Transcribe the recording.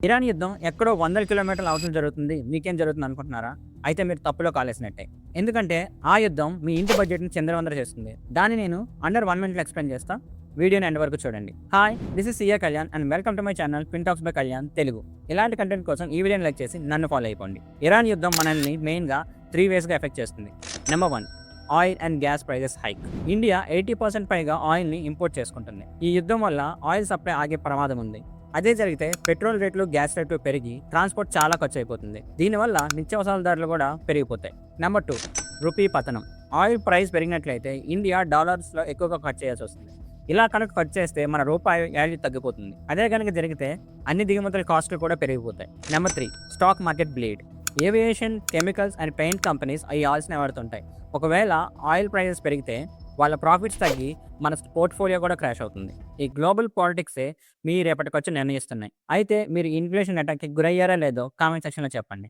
Iran యుద్ధం ఎక్కడో వందల కిలోమీటర్ల అవతల జరుగుతుంది. మీకేం జరుగుతుంది అనుకుంటున్నారా? అయితే మీరు తప్పులో కాలేసినట్టే. ఎందుకంటే ఆ యుద్ధం మీ ఇంటి బడ్జెట్‌ని చిందరవందర చేస్తుంది. దాన్ని నేను అండర్ 1 మినిట్‌లో ఎక్స్‌ప్లెయిన్ చేస్తా. వీడియోని ఎండ్ వరకు చూడండి. Hi, this is CA Kalyan and welcome to my channel twin talks by Kalyan Telugu. ఇలాంటి కంటెంట్ కోసం ఈ వీడియోని లైక్ చేసి నన్ను ఫాలో అయిపోండి. ఇరాన్ యుద్ధం మనల్ని మెయిన్‌గా 3 వేస్‌గా ఎఫెక్ట్ చేస్తుంది. Number 1, oil and gas prices hike. India 80% పైగా ఆయిల్‌ని ఇంపోర్ట్ చేసుకుంటుంది. ఈ యుద్ధం వల్ల ఆయిల్ సప్లై ఆగే ప్రమాదం ఉంది. అదే జరిగితే పెట్రోల్ రేట్లు, గ్యాస్ రేట్లు పెరిగి ట్రాన్స్పోర్ట్ చాలా ఖర్చు అయిపోతుంది. దీనివల్ల నిత్యావసరాల ధరలు కూడా పెరిగిపోతాయి. నెంబర్ 2, రూపీ పతనం. ఆయిల్ ప్రైస్ పెరిగినట్లయితే ఇండియా డాలర్స్లో ఎక్కువగా ఖర్చు చేయాల్సి వస్తుంది. ఇలా కనుక ఖర్చు చేస్తే మన రూపాయి వాల్యూ తగ్గిపోతుంది. అదే కనుక జరిగితే అన్ని దిగుమతుల కాస్టులు కూడా పెరిగిపోతాయి. Number 3, stock market bleed. Aviation, chemicals and paint companies ఈ ఆయిల్స్ని వాడుతుంటాయి. ఒకవేళ ఆయిల్ ప్రైసెస్ పెరిగితే వాళ్ళ ప్రాఫిట్స్ తగ్గి మన పోర్ట్ఫోలియో కూడా క్రాష్ అవుతుంది. ఈ గ్లోబల్ పాలిటిక్సే మీ రేపటి ఖర్చు నిర్ణయిస్తున్నాయి. అయితే మీరు ఇన్ఫ్లేషన్ అటాక్కి గురయ్యారా లేదో కామెంట్ సెక్షన్లో చెప్పండి.